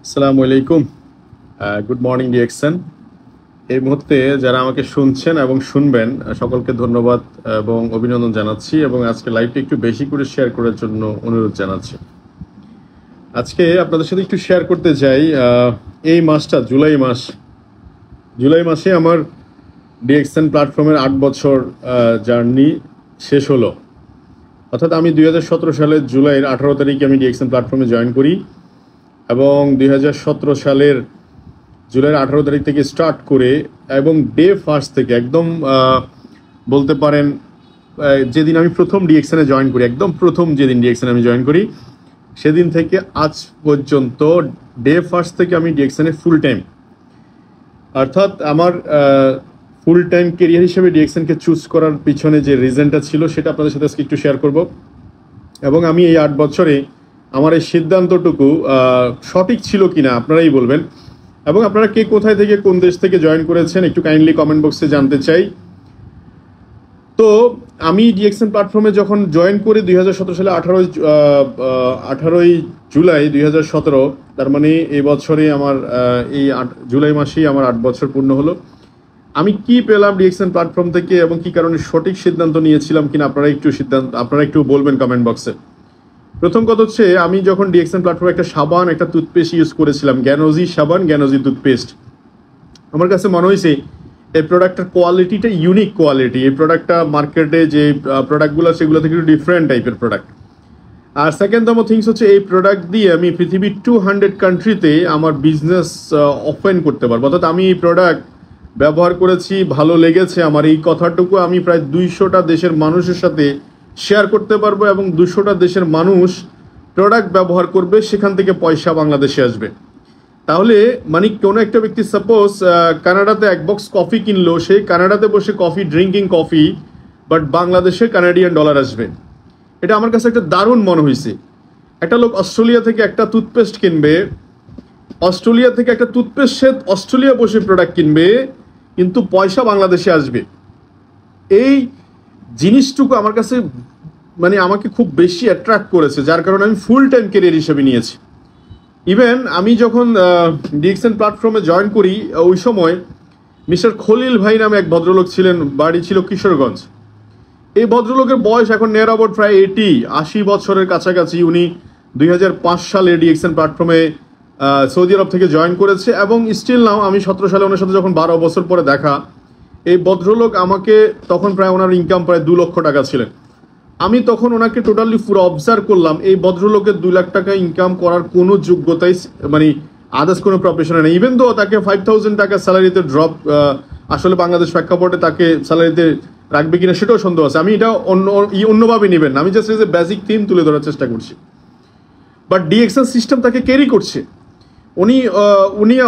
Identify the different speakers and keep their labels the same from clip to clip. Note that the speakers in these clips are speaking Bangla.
Speaker 1: আসসালামু আলাইকুম। Good morning DXN. এই মুহূর্তে যারা আমাকে শুনছেন এবং শুনবেন সকলকে ধন্যবাদ এবং অভিনন্দন জানাচ্ছি, এবং আজকে লাইভটা একটু বেশি করে শেয়ার করার জন্য অনুরোধ জানাচ্ছি। আজকে আপনাদের সাথে একটু শেয়ার করতে চাই, এই মাসটা জুলাই মাসে আমার ডিএক্সএন প্ল্যাটফর্মের 8 বছর জার্নি শেষ হলো। অর্থাৎ আমি 2017 সালের জুলাইয়ের 18 তারিখে আমি ডিএক্সএন প্ল্যাটফর্মে জয়েন করি, এবং 2017 সালের জুলাইয়ের 18 তারিখ থেকে স্টার্ট করে এবং ডে ফার্স্ট থেকে একদম বলতে পারেন যেদিন আমি প্রথম ডিএক্সএনে জয়েন করি, একদম প্রথম যেদিন ডিএক্সএনে আমি জয়েন করি সেদিন থেকে আজ পর্যন্ত ডে ফার্স্ট থেকে আমি ডিএক্সএনে ফুল টাইম, অর্থাৎ আমার ফুল টাইম কেরিয়ার হিসেবে ডিএক্সএনকে চুজ করার পিছনে যে রিজনটা ছিল সেটা আপনাদের সাথে আজকে একটু শেয়ার করব। এবং আমি এই 8 বছরে আমার এই সিদ্ধান্তটুকু সঠিক ছিল কিনা আপনারাই বলবেন, এবং আপনারা কে কোথায় থেকে কোন দেশ থেকে জয়েন করেছেন একটু কাইন্ডলি কমেন্ট বক্সে জানতে চাই। তো আমি ডিএক্সএন প্ল্যাটফর্মে যখন জয়েন করি 2017 সালে 18ই জুলাই 2017, তার মানে এই বছরে আমার এই জুলাই মাসেই আমার 8 বছর পূর্ণ হলো। আমি কি পেলাম ডিএক্সএন প্ল্যাটফর্ম থেকে এবং কি কারণে সঠিক সিদ্ধান্ত নিয়েছিলাম কিনা আপনারা একটু বলবেন কমেন্ট বক্সে। প্রথম কথা হচ্ছে, আমি যখন ডিএক্সএন প্ল্যাটফর্মে একটা সাবান, একটা টুথপেস্ট ইউজ করেছিলাম, গ্যানোজি সাবান, গ্যানোজি টুথপেস্ট। আমার কাছে মনে হয়েছে এই প্রোডাক্টের কোয়ালিটিটা ইউনিক কোয়ালিটি। এই প্রোডাক্টটা মার্কেটে যে প্রোডাক্টগুলো সেগুলো থেকে একটু ডিফারেন্ট টাইপের প্রোডাক্ট। আর সেকেন্ডতম থিংস হচ্ছে, এই প্রোডাক্ট দিয়ে আমি পৃথিবীর 200 কান্ট্রিতে আমার বিজনেস ওপেন করতে পারবো। অর্থাৎ আমি এই প্রোডাক্ট ব্যবহার করেছি, ভালো লেগেছে আমার, এই কথাটুকু আমি প্রায় 200টা দেশের মানুষের সাথে শেয়ার করতে পারবো, এবং 200টা দেশের মানুষ প্রোডাক্ট ব্যবহার করবে, সেখান থেকে পয়সা বাংলাদেশে আসবে। তাহলে মানে কোনো একটা ব্যক্তি সাপোজ কানাডাতে 1 বক্স কফি কিনলো, সে কানাডাতে বসে কফি ড্রিঙ্কিং কফি, বাট বাংলাদেশে কানাডিয়ান ডলার আসবে। এটা আমার কাছে একটা দারুণ মনে হয়েছে। একটা লোক অস্ট্রেলিয়া থেকে একটা টুথপেস্ট কিনবে, অস্ট্রেলিয়া থেকে একটা টুথপেস্ট সে অস্ট্রেলিয়া বসে প্রোডাক্ট কিনবে, কিন্তু পয়সা বাংলাদেশে আসবে। এই জিনিসটুকু আমার কাছে মানে আমাকে খুব বেশি অ্যাট্রাক্ট করেছে, যার কারণে আমি ফুল টাইম ক্যারিয়ার হিসেবে নিয়েছি। ইভেন আমি যখন ডিএক্সএন প্ল্যাটফর্মে জয়েন করি, ওই সময় মিস্টার খলিল ভাই নামে এক ভদ্রলোক ছিলেন, বাড়ি ছিল কিশোরগঞ্জ। এই ভদ্রলোকের বয়স এখন নিয়ার অ্যাবাউট প্রায় 80 বছরের কাছাকাছি। উনি 2005 সালে ডিএক্সএন প্ল্যাটফর্মে সৌদি আরব থেকে জয়েন করেছে, এবং স্টিল নাও আমি 17 সালে ওনার সাথে যখন 12 বছর পরে দেখা, এই ভদ্রলোক আমাকে তখন প্রায় ওনার ইনকাম প্রায় 2 লক্ষ টাকা ছিলেন। আমি তখন ওনাকে টোটালি পুরো অবজার্ভ করলাম, এই ভদ্রলোকের 2 লাখ টাকা ইনকাম করার কোনো যোগ্যতাই মানে আদার্স কোনো প্রফেশনে নেই। ইভেন তো তাকে 5000 টাকা স্যালারিতে ড্রপ, আসলে বাংলাদেশ প্রেক্ষাপটে তাকে স্যালারিতে রাখবে কিনা সেটাও সন্দেহ আছে। আমি এটা অন্যভাবে নেবেন না, আমি just as a basic theme তুলে ধরার চেষ্টা করছি। বাট ডিএক্সএন সিস্টেম তাকে ক্যারি করছে।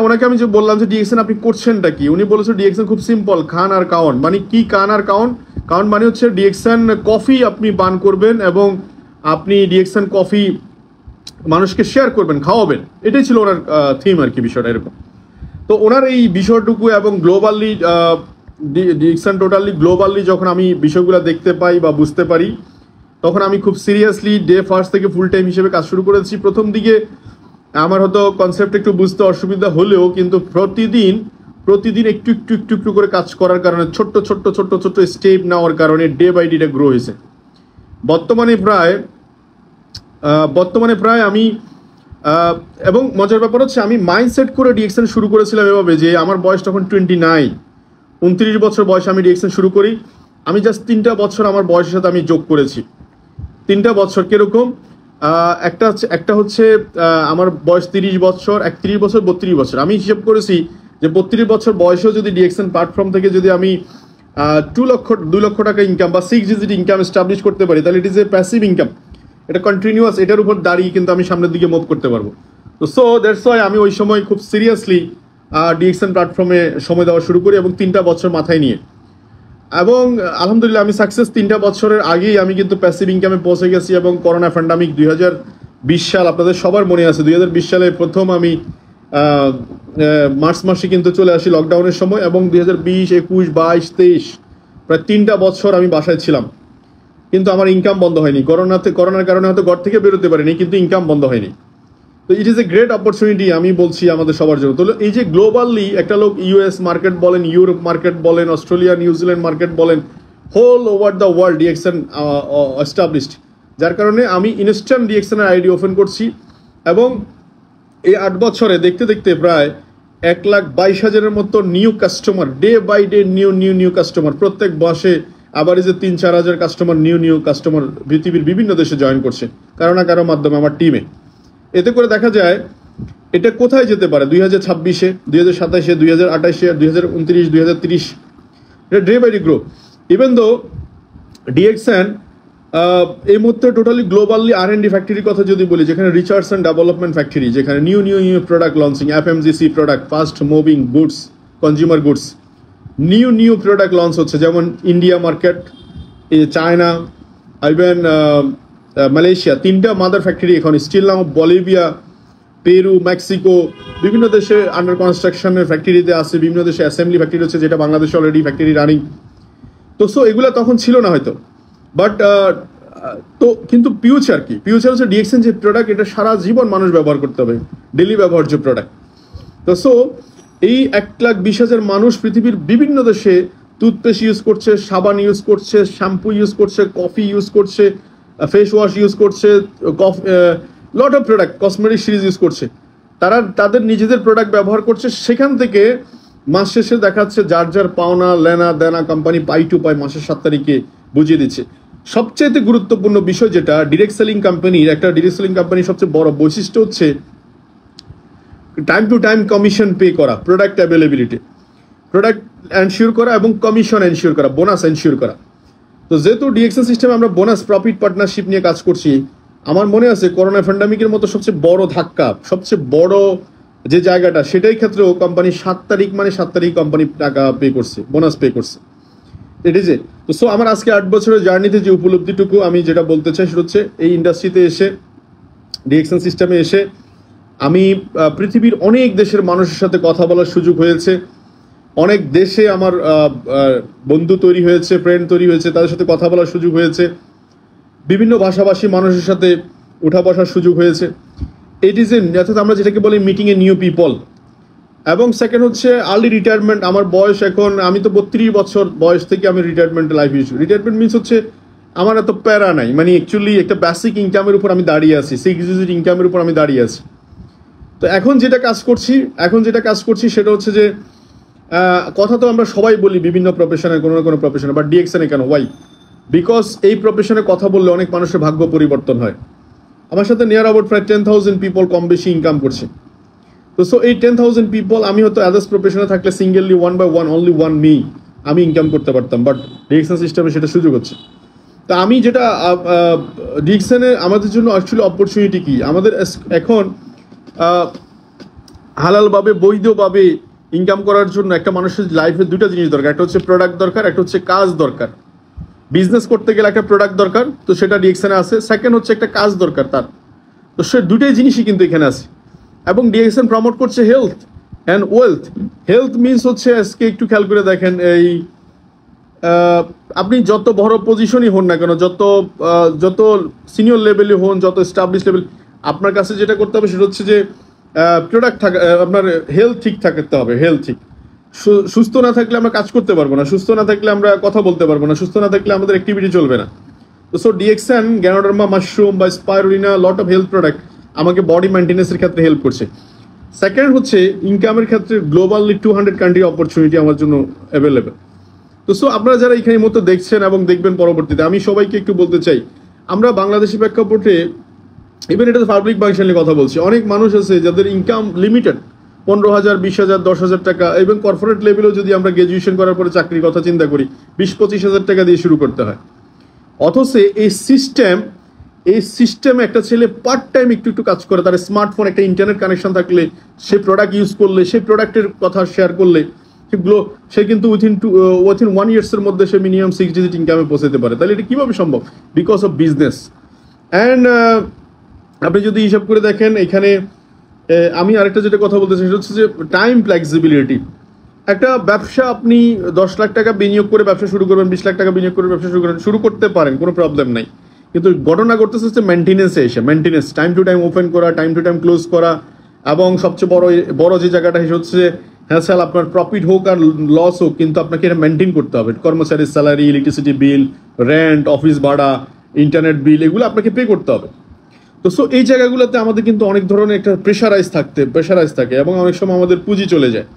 Speaker 1: ওনাকে আমি যে বললাম যে ডিএক্সএন আপনি করছেনটা কি, উনি বলেছে ডিএক্সএন খুব সিম্পল, খান আর কাউন। মানে কি খান আর কাউন? কাউন মানে হচ্ছে ডিএক্সএন কফি আপনি পান করবেন, এবং আপনি ডিএক্সএন কফি মানুষকে শেয়ার করবেন, খাওয়াবেন। এটাই ছিল ওনার থিম আর কি, বিষয়টা এরকম। তো ওনার এই বিষয়টুকু এবং গ্লোবালি ডিএক্সএন টোটালি গ্লোবালি যখন আমি বিষয়গুলো দেখতে পাই বা বুঝতে পারি, তখন আমি খুব সিরিয়াসলি ডে ফার্স্ট থেকে ফুল টাইম হিসেবে কাজ শুরু করেছি। প্রথম দিকে আমার হয়তো কনসেপ্ট একটু বুঝতে অসুবিধা হলেও, কিন্তু প্রতিদিন একটু একটু একটু একটু করে কাজ করার কারণে, ছোট্ট ছোট্ট ছোট্ট ছোট্ট স্টেপ নেওয়ার কারণে ডে বাই ডে গ্রো হয়েছে। বর্তমানে প্রায় আমি এবং মজার ব্যাপার হচ্ছে, আমি মাইন্ডসেট করে ডিএক্সএন শুরু করেছিলাম এভাবে যে আমার বয়স তখন 29 বছর বয়সে আমি ডিএক্সএন শুরু করি। আমি জাস্ট 3টা বছর আমার বয়সের সাথে আমি যোগ করেছি। 3টা বছর কিরকম? একটা হচ্ছে আমার বয়স 30 বছর, 31 বছর, 32 বছর। আমি হিসেব করেছি যে 32 বছর বয়সেও যদি ডিএক্সএন প্ল্যাটফর্ম থেকে যদি আমি 2 লক্ষ টাকা ইনকাম বা 6 ডিজিট ইনকাম এস্টাবলিশ করতে পারি, তাহলে it is a passive income. এটা কন্টিনিউয়াস, এটার উপর দাঁড়িয়ে কিন্তু আমি সামনের দিকে মুভ করতে পারবো। তো সো দ্যাটস ওয়াই আমি ওই সময় খুব সিরিয়াসলি ডিএক্সএন প্ল্যাটফর্মে সময় দেওয়া শুরু করি, এবং 3টা বছর মাথায় নিয়ে। এবং আলহামদুলিল্লাহ আমি সাকসেস। 3টা বছরের আগেই আমি কিন্তু প্যাসিভ ইনকামে পৌঁছে গেছি। এবং করোনা প্যান্ডামিক 2020 সাল আপনাদের সবার মনে আছে, 2020 সালে প্রথম আমি মার্চ মাসে কিন্তু চলে আসি লকডাউনের সময়, এবং 2020, 21, 22, 23 প্রায় 3টা বছর আমি বাসায় ছিলাম, কিন্তু আমার ইনকাম বন্ধ হয়নি। করোনার কারণে হয়তো ঘর থেকে বেরোতে পারিনি, কিন্তু ইনকাম বন্ধ হয়নি। তো it is a great opportunity আমি বলছি আমাদের সবার জন্য। তো এই যে গ্লোবালি একটা লোক ইউএস মার্কেট বলেন, ইউরোপ মার্কেট বলেন, অস্ট্রেলিয়া নিউজিল্যান্ড মার্কেট বলেন, whole over the world DXN established, যার কারণে আমি ইনস্ট্যান্ট ডিএক্সএনের আইডি ওপেন করছি এবং এই 8 বছরে দেখতে দেখতে প্রায় 1,22,000-এর মতো new customer, day by day new customer, প্রত্যেক মাসে আবার এই যে 3-4 হাজার কাস্টমার নিউ কাস্টমার পৃথিবীর বিভিন্ন দেশে জয়েন করছে কারো না কারো মাধ্যমে আমার টিমে। এতে করে দেখা যায় এটা কোথায় যেতে পারে 2026-এ, 2027-এ, 2028-এ, 2029, 2030, এটা day by day grow. Even though DXN এই মুহূর্তে টোটালি গ্লোবালি R&D ফ্যাক্টরির কথা যদি বলি, যেখানে রিসার্চ অ্যান্ড ডেভেলপমেন্ট ফ্যাক্টরি, যেখানে new product launching, FMGC product, fast moving goods, consumer goods, new product launch হচ্ছে, যেমন India market, China, even Malaysia, 3টা মাদার ফ্যাক্টরি এখন স্টিল নাম, বলিভিয়া, পেরু, মেক্সিকো, বিভিন্ন দেশে আন্ডার কনস্ট্রাকশনের ফ্যাক্টরিতে আছে, বিভিন্ন দেশে অ্যাসেম্বলি ফ্যাক্টরি হচ্ছে, যেটা বাংলাদেশে অলরেডি ফ্যাক্টরি রানিং। তো সো এগুলো তখন ছিল না হয়তো, বাট তো কিন্তু ফিউচার কি, ফিউচার হচ্ছে ডিএক্সএন যে প্রোডাক্ট, এটা সারা জীবন মানুষ ব্যবহার করতে হবে, ডেলি ব্যবহার্য প্রোডাক্ট। তো সো এই 1,20,000 মানুষ পৃথিবীর বিভিন্ন দেশে টুথপেস্ট ইউজ করছে, সাবান ইউজ করছে, শ্যাম্পু ইউজ করছে, কফি ইউজ করছে, ফেস ওয়াশ ইউজ করছে, lot of product, cosmetic series use করছে, তারা তাদের নিজেদের প্রোডাক্ট ব্যবহার করছে। সেখান থেকে মাস শেষে দেখাচ্ছে যার পাওনা লেনা দেনা কোম্পানি পাই টু পাই মাসের 7 তারিখে বুঝিয়ে দিচ্ছে। সবচেয়ে গুরুত্বপূর্ণ বিষয় যেটা, ডিরেক্ট সেলিং কোম্পানির সবচেয়ে বড় বৈশিষ্ট্য হচ্ছে time to time commission pay করা, প্রোডাক্ট অ্যাভেলেবিলিটি, প্রোডাক্ট এনশিওর করা এবং কমিশন এনশিওর করা, বোনাস এনশিওর করা। তো যেহেতু ডিএক্সএন সিস্টেমে আমরা বোনাস প্রফিট পার্টনারশিপ নিয়ে কাজ করছি, আমার মনে আছে করোনা প্যান্ডামিকের মতো সবচেয়ে বড় ধাক্কা, সবচেয়ে বড় যে জায়গাটা, সেটাই ক্ষেত্রেও কোম্পানি 7 তারিখ মানে 7 তারিখ কোম্পানি টাকা পে করছে, বোনাস পে করছে। It is a. তো সো আমার আজকে 8 বছরের জার্নিতে যে উপলব্ধিটুকু আমি যেটা বলতে চাই সেটা হচ্ছে, এই ইন্ডাস্ট্রিতে এসে, ডিএক্সএন সিস্টেমে এসে আমি পৃথিবীর অনেক দেশের মানুষের সাথে কথা বলার সুযোগ হয়েছে, অনেক দেশে আমার বন্ধু তৈরি হয়েছে, ফ্রেন্ড তৈরি হয়েছে, তাদের সাথে কথা বলার সুযোগ হয়েছে, বিভিন্ন ভাষাভাষী মানুষের সাথে উঠা বসার সুযোগ হয়েছে। ইট ইজ এ, অর্থাৎ আমরা যেটাকে বলি মিটিং এ নিউ পিপল। এবং সেকেন্ড হচ্ছে আর্লি রিটায়ারমেন্ট। আমার বয়স এখন, আমি তো 32 বছর বয়স থেকে আমি retirement life issue, retirement means হচ্ছে আমার এত প্যারা নাই, মানে অ্যাকচুয়ালি একটা বেসিক ইনকামের উপর আমি দাঁড়িয়ে আছি, 6 ডিজিট ইনকামের উপর আমি দাঁড়িয়ে আছি। তো এখন যেটা কাজ করছি সেটা হচ্ছে যে, কথা তো আমরা সবাই বলি বিভিন্ন প্রফেশনে, কোনো না কোনো প্রফেশনে, বাট ডিএক্সএনে কেন, ওয়াই? বিকজ এই প্রফেশনে কথা বললে অনেক মানুষের ভাগ্য পরিবর্তন হয়। আমার সাথে নিয়ার অ্যাবাউট প্রায় 10,000 পিপল কম বেশি ইনকাম করছে। তো সো এই 10,000 পিপল, আমি হয়তো অ্যাদার্স প্রফেশনে থাকলে singly one by one, only one me, আমি ইনকাম করতে পারতাম, বাট ডিএক্সএন সিস্টেমে সেটা সুযোগ হচ্ছে। তা আমি যেটা ডিএক্সএনে আমাদের জন্য অ্যাকচুয়ালি অপরচুনিটি কি, আমাদের এখন হালালভাবে বৈধভাবে ইনকাম করার জন্য একটা মানুষের লাইফে 2টা জিনিস দরকার, একটা হচ্ছে প্রোডাক্ট দরকার, একটা হচ্ছে কাজ দরকার। বিজনেস করতে গেলে একটা প্রোডাক্ট দরকার, তো সেটা ডিএক্সএনে আছে। সেকেন্ড হচ্ছে একটা কাজ দরকার তার, তো সে 2টাই জিনিসই কিন্তু এখানে আছে। এবং ডিএক্সএন প্রমোট করছে health and wealth. Health means হচ্ছে, আজকে একটু খেয়াল করে দেখেন, এই আপনি যত বড় পজিশনই হন না কেন, যত সিনিয়র লেভেলে হন, যত এস্টাবলিশ লেভেল, আপনার কাছে যেটা করতে হবে সেটা হচ্ছে যে প্রোডাক্ট থাকা, আপনার হেলথ ঠিক থাকতে হবে। হেলথ ঠিক, সুস্থ না থাকলে আমরা কাজ করতে পারবো না, সুস্থ না থাকলে আমরা কথা বলতে পারবো না, সুস্থ না থাকলে আমাদের অ্যাক্টিভিটি চলবে না। তো সো ডিএক্সএন, গ্যানোডার্মা মাশরুম বা spirulina, lot of health product আমাকে বডি মেনটেন্যান্সের ক্ষেত্রে হেল্প করছে। সেকেন্ড হচ্ছে ইনকামের ক্ষেত্রে গ্লোবালি 200 কান্ট্রি অপরচুনিটি আমার জন্য অ্যাভেলেবেল। তো সো আপনারা যারা এখানে মতো দেখছেন এবং দেখবেন পরবর্তীতে, আমি সবাইকে একটু বলতে চাই, আমরা বাংলাদেশি প্রেক্ষাপটে, ইভেন এটা পাবলিক ফাংশনে কথা বলছি, অনেক মানুষ আছে যাদের ইনকাম লিমিটেড, 15,000, 20,000, 10,000 টাকা, এবং কর্পোরেট লেভেলেও যদি আমরা গ্র্যাজুয়েশন করার পরে চাকরির কথা চিন্তা করি, 20-25,000 টাকা দিয়ে শুরু করতে হয়। অথচ এই সিস্টেমে একটা ছেলে পার্ট টাইম একটু কাজ করে, তার স্মার্টফোন, একটা ইন্টারনেট কানেকশন থাকলে, সে প্রোডাক্ট ইউজ করলে, সেই প্রোডাক্টের কথা শেয়ার করলে, সে কিন্তু উইথিন 1 ইয়ার্সের মধ্যে সে মিনিমাম 6 ডিজিট ইনকামে পৌঁছাতে পারে। তাহলে এটা কিভাবে সম্ভব? Because of business. অ্যান্ড আপনি যদি হিসাব করে দেখেন, এখানে আমি আরেকটা যেটা কথা বলতে চাই সেটা হচ্ছে যে টাইম ফ্লেক্সিবিলিটি। একটা ব্যবসা, আপনি 10 লাখ টাকা বিনিয়োগ করে ব্যবসা শুরু করবেন, 20 লাখ টাকা বিনিয়োগ করে ব্যবসা শুরু করতে পারেন, কোনো প্রবলেম নাই। কিন্তু ঘটনা ঘটতেছে হচ্ছে মেনটেনেন্সে এসে, maintenance time to time open করা, টাইম টু টাইম ক্লোজ করা, এবং সবচেয়ে বড় যে জায়গাটা সেটা হচ্ছে হ্যাঁ স্যার আপনার প্রফিট হোক আর লস হোক কিন্তু আপনাকে এটা মেনটেন করতে হবে। কর্মচারীর salary, electricity bill, rent, office ভাড়া, ইন্টারনেট বিল, এগুলো আপনাকে পে করতে হবে। তো সো এই জায়গাগুলোতে আমাদের কিন্তু অনেক ধরনের একটা প্রেশারাইজ থাকে এবং অনেক সময় আমাদের পুঁজি চলে যায়।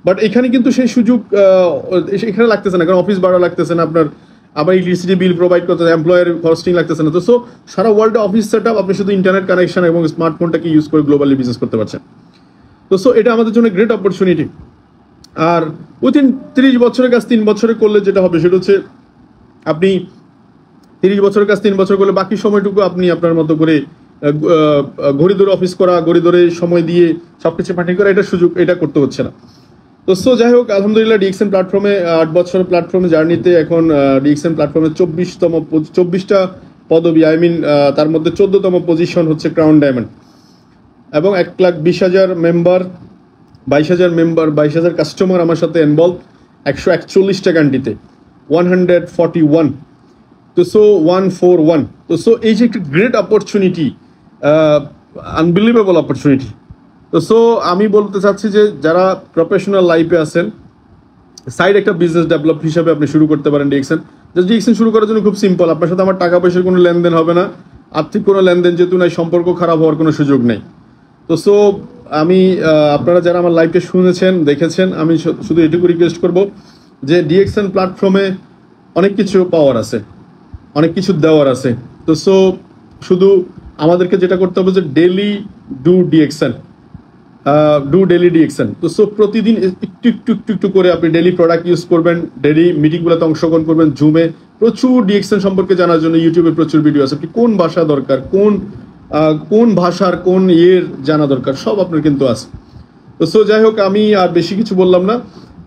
Speaker 1: বাট এখানে কিন্তু সেই সুযোগ এখানে লাগতেছে না, কারণ অফিস ভাড়া লাগতেছে না আপনার, আবার ইলেকট্রিসিটি বিল প্রোভাইড করতে এমপ্লয়ের কস্টিং লাগতেছে না। তো সো সারা ওয়ার্ল্ডে অফিস সেট আপ, আপনি শুধু ইন্টারনেট কানেকশন এবং স্মার্টফোনটাকে ইউজ করে গ্লোবালি বিজনেস করতে পারছেন। তো সো এটা আমাদের জন্য গ্রেট অপরচুনিটি। আর উইথিন 30 বছরের কাজ 3 বছরে করলে যেটা হবে সেটা হচ্ছে আপনি 30 বছরের কাজ 3 বছর করলে বাকি সময়টুকু আপনি আপনার মতো করে ঘড়ি ধরে অফিস করা, ঘড়ি ধরে সময় দিয়ে সবকিছু পাঠিয়ে করা, এটা সুযোগ এটা করতে হচ্ছে না। তো সো যাই হোক, আলহামদুলিল্লাহ ডিএক্সএন প্ল্যাটফর্মে 8 বছরের প্ল্যাটফর্মে জার্নিতে এখন ডিএক্সএন প্ল্যাটফর্মে 24টা পদবি, তার মধ্যে 14তম পজিশন হচ্ছে ক্রাউন ডায়মন্ড, এবং 1,20,000 মেম্বার, 22,000 কাস্টমার আমার সাথে ইনভলভ, 141টা কান্ট্রিতে, 141। তো সো 141। তো সো এই যে একটা গ্রেট অপরচুনিটি, আনবিলিভেবল অপরচুনিটি। তো সো আমি বলতে চাচ্ছি যে যারা প্রফেশনাল লাইফে আছেন, সাইড একটা বিজনেস ডেভেলপ হিসাবে আপনি শুরু করতে পারেন ডিএক্সএন। ডিএক্সএন শুরু করার জন্য খুব সিম্পল, আপনার সাথে আমার টাকা পয়সার কোনো লেনদেন হবে না, আর্থিক কোনো লেনদেন যেহেতু নাই, সম্পর্ক খারাপ হওয়ার কোনো সুযোগ নেই। তো সো আমি আপনারা যারা আমার লাইভে শুনেছেন, দেখেছেন, আমি শুধু এটুকু রিকোয়েস্ট করব যে ডিএক্সএন প্ল্যাটফর্মে অনেক কিছু পাওয়ার আছে, অনেক কিছু দেওয়ার আছে। তো সো শুধু আমাদেরকে যেটা করতে হবে যে ডেলি ডু ডেলি ডিএক্সএন। তো সো প্রতিদিন একটু করে আপনি ডেলি প্রোডাক্ট ইউজ করবেন, ডেলি মিটিংগুলোতে অংশগ্রহণ করবেন, জুমে প্রচুর ডিএক্সএন সম্পর্কে জানার জন্য ইউটিউবে প্রচুর ভিডিও আছে। আপনি কোন ভাষা দরকার, কোন ভাষার কোন জানা দরকার, সব আপনার কিন্তু আছে। তো সো যাই হোক, আমি আর বেশি কিছু বললাম না,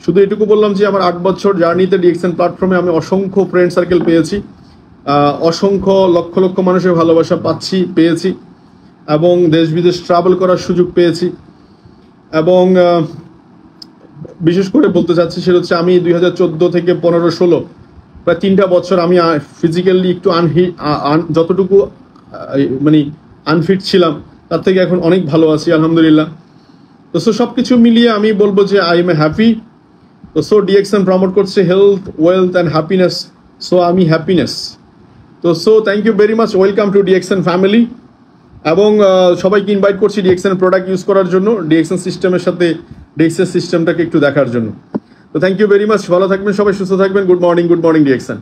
Speaker 1: শুধু এটুকু বললাম যে আমার 8 বছর জার্নিতে ডিএক্সএন প্ল্যাটফর্মে আমি অসংখ্য ফ্রেন্ড সার্কেল পেয়েছি, অসংখ্য লক্ষ মানুষের ভালোবাসা পেয়েছি, এবং দেশ বিদেশ ট্রাভেল করার সুযোগ পেয়েছি। এবং বিশেষ করে বলতে চাচ্ছি সেটা হচ্ছে আমি 2014 থেকে 15-16 প্রায় 3টা বছর আমি ফিজিক্যালি একটু যতটুকু মানে আনফিট ছিলাম তার থেকে এখন অনেক ভালো আছি আলহামদুলিল্লাহ। তো সো সব কিছু মিলিয়ে আমি বলবো যে আই এম হ্যাপি। তো সো ডিএক্সএন প্রমোট করছে health, wealth and happiness, so আমি হ্যাপিনেস। তো so thank you very much, welcome to DXN family. এবং সবাইকে ইনভাইট করছি ডিএক্সএন প্রোডাক্ট ইউজ করার জন্য, ডিএক্সএন সিস্টেমের সাথে ডিএক্সএন সিস্টেমটাকে একটু দেখার জন্য। তো থ্যাংক ইউ ভেরি মাচ, ভালো থাকবেন সবাই, সুস্থ থাকবেন। Good morning DXN.